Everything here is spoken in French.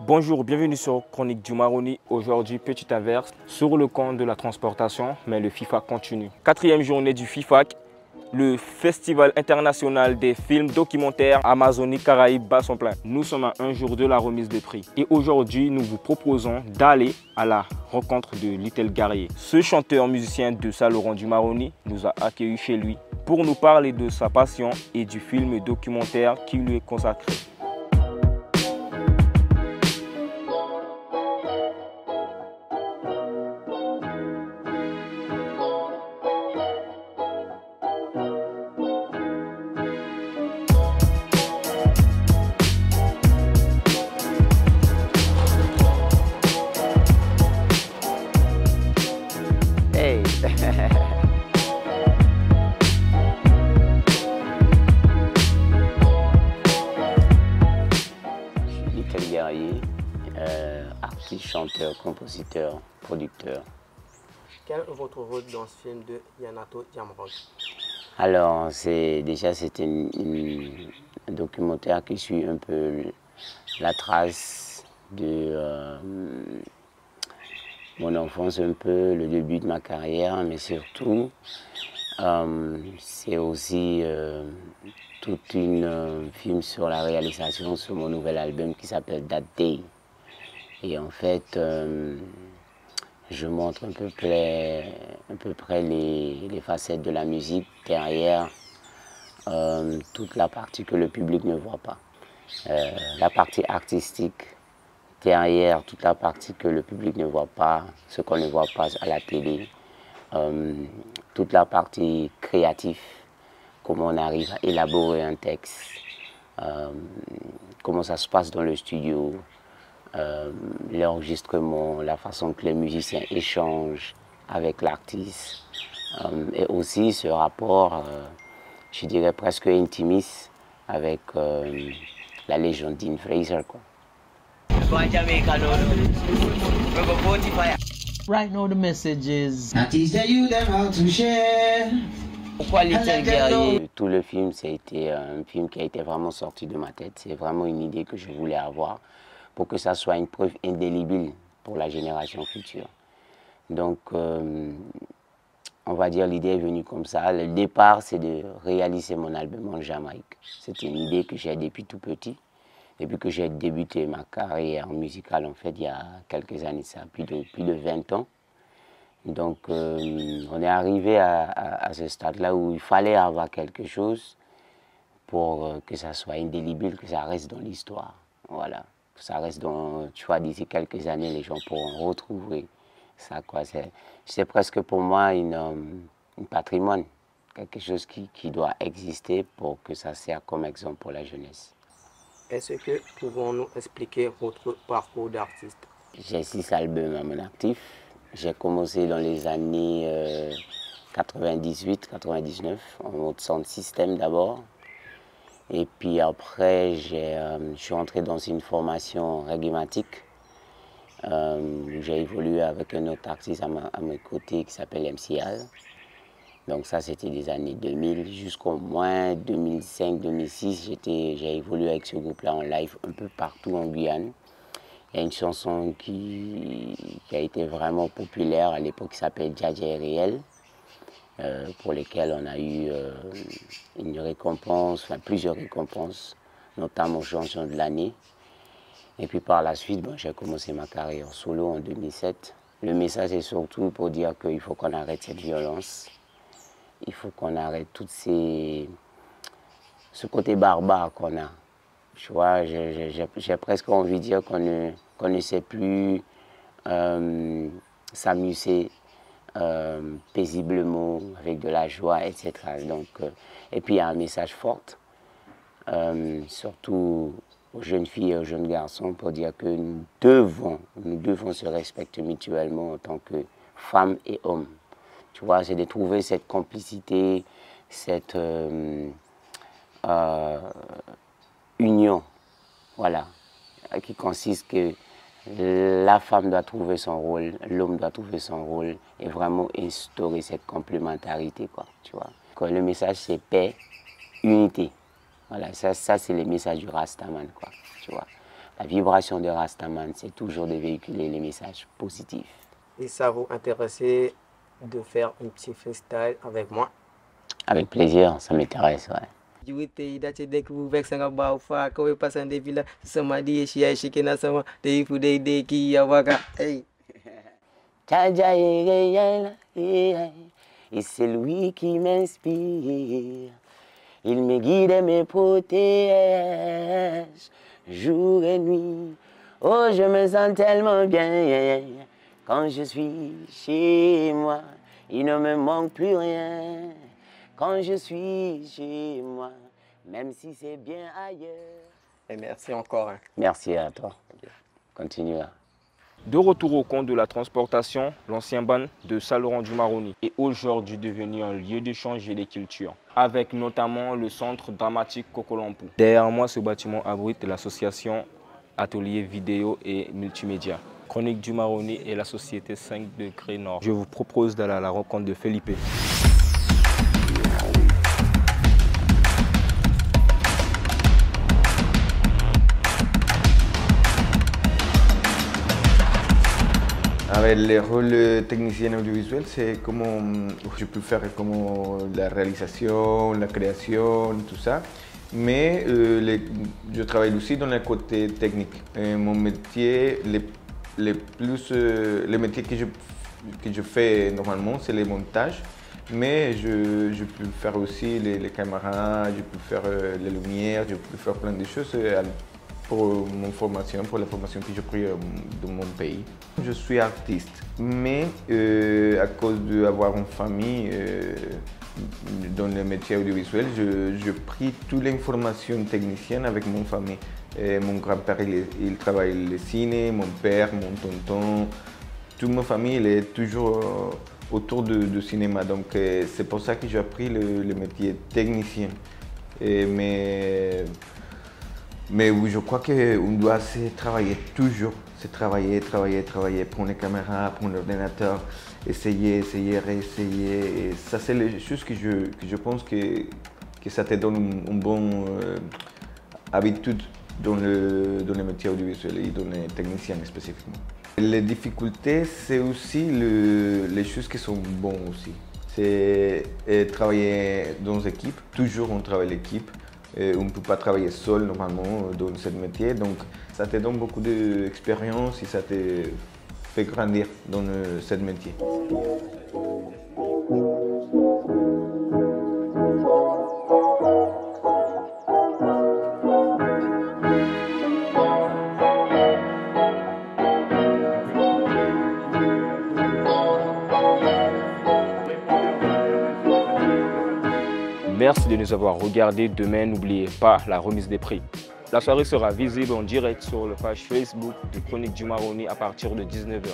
Bonjour, bienvenue sur Chronique du Maroni. Aujourd'hui, petite averse sur le compte de la transportation, mais le FIFA continue. Quatrième journée du FIFAC, le Festival international des films documentaires Amazonie Caraïbes bat son plein. Nous sommes à un jour de la remise des prix. Et aujourd'hui, nous vous proposons d'aller à la rencontre de Little Guerrier. Ce chanteur musicien de Saint-Laurent du Maroni nous a accueillis chez lui pour nous parler de sa passion et du film documentaire qui lui est consacré. Hey. Je suis Little Guerrier, artiste, chanteur, compositeur, producteur. Quel est votre rôle dans ce film de Yanato Diamrod? Alors, c'était un documentaire qui suit un peu la trace de mon enfance, un peu le début de ma carrière, mais surtout, c'est aussi tout un film sur la réalisation sur mon nouvel album qui s'appelle That Day. Et en fait, je montre à peu près les facettes de la musique derrière toute la partie que le public ne voit pas. La partie artistique derrière toute la partie que le public ne voit pas, ce qu'on ne voit pas à la télé. Toute la partie créative, comment on arrive à élaborer un texte, comment ça se passe dans le studio, l'enregistrement, la façon que les musiciens échangent avec l'artiste, et aussi ce rapport, je dirais presque intimiste, avec la légende Dean Fraser, quoi. Right now the message is Pourquoi Little Guerrier? Tout le film, c'était un film qui a été vraiment sorti de ma tête. C'est vraiment une idée que je voulais avoir pour que ça soit une preuve indélébile pour la génération future. Donc, on va dire l'idée est venue comme ça. Le départ, c'est de réaliser mon album en Jamaïque. C'était une idée que j'ai depuis tout petit. Depuis que j'ai débuté ma carrière musicale, en fait, il y a quelques années, ça, plus de 20 ans. Donc, on est arrivé à ce stade-là où il fallait avoir quelque chose pour que ça soit indélébile, que ça reste dans l'histoire. Voilà, que ça reste dans, tu vois, d'ici quelques années, les gens pourront retrouver ça, quoi. C'est presque pour moi un patrimoine, quelque chose qui doit exister pour que ça serve comme exemple pour la jeunesse. Est-ce que pouvons-nous expliquer votre parcours d'artiste? J'ai 6 albums à mon actif. J'ai commencé dans les années 98-99 en mode sound system d'abord. Et puis après, je suis entré dans une formation reggaematique. J'ai évolué avec un autre artiste à mes côtés qui s'appelle MCL. Donc ça, c'était des années 2000 jusqu'au moins 2005-2006. J'ai évolué avec ce groupe-là en live un peu partout en Guyane. Il y a une chanson qui a été vraiment populaire à l'époque qui s'appelle Djadja est réel, pour lesquelles on a eu une récompense, enfin plusieurs récompenses, notamment chanson de l'année. Et puis par la suite, bon, j'ai commencé ma carrière solo en 2007. Le message est surtout pour dire qu'il faut qu'on arrête cette violence. Il faut qu'on arrête ce côté barbare qu'on a. Tu vois, j'ai presque envie de dire qu'on ne sait plus s'amuser paisiblement, avec de la joie, etc. Donc, et puis il y a un message fort, surtout aux jeunes filles et aux jeunes garçons, pour dire que nous devons se respecter mutuellement en tant que femmes et hommes. Tu vois, c'est de trouver cette complicité, cette union, voilà, qui consiste que la femme doit trouver son rôle, l'homme doit trouver son rôle et vraiment instaurer cette complémentarité, quoi, tu vois. Le message, c'est paix, unité. Voilà, ça c'est le message du Rastaman, quoi, tu vois. La vibration de Rastaman, c'est toujours de véhiculer les messages positifs. Et ça vous intéressait de faire un petit freestyle avec moi? Avec plaisir, ça m'intéresse, ouais. Et c'est lui qui m'inspire. Il me guide et me protège jour et nuit. Oh, je me sens tellement bien quand je suis chez moi. Il ne me manque plus rien quand je suis chez moi, même si c'est bien ailleurs. Et merci encore. Merci à toi. Continue. De retour au compte de la transportation, l'ancien ban de Saint-Laurent-du-Maroni est aujourd'hui devenu un lieu d'échange et de culture, avec notamment le centre dramatique Kokolampu. Derrière moi, ce bâtiment abrite l'association Atelier Vidéo et Multimédia. Chronique du Maroni et la société 5 degrés Nord. Je vous propose d'aller à la rencontre de Felipe. Le rôle technicien audiovisuel, c'est comment je peux faire comme la réalisation, la création, tout ça. Mais je travaille aussi dans le côté technique. Mon métier, le métier que je fais normalement, c'est les montages. Mais je peux faire aussi les caméras, je peux faire les lumières, je peux faire plein de choses pour la formation que j'ai pris dans mon pays. Je suis artiste, mais à cause d'avoir une famille dans le métier audiovisuel, je pris toute l'information technicienne avec mon famille. Mon grand-père, il travaille le ciné, mon père, mon tonton, toute ma famille elle est toujours autour du cinéma. Donc c'est pour ça que j'ai appris le métier technicien. Mais oui, je crois qu'on doit travailler toujours. C'est travailler, prendre les caméras, prendre l'ordinateur, essayer, réessayer. Et ça, c'est les choses que je pense que ça te donne une bonne habitude dans le métier audiovisuel et dans les techniciens spécifiquement. Les difficultés, c'est aussi les choses qui sont bonnes aussi. C'est travailler dans une équipe, toujours on travaille l'équipe. On ne peut pas travailler seul normalement dans ce métier, donc ça te donne beaucoup d'expérience et ça te fait grandir dans ce métier. Merci de nous avoir regardés. Demain, n'oubliez pas la remise des prix. La soirée sera visible en direct sur la page Facebook de Chronique du Maroni à partir de 19 h.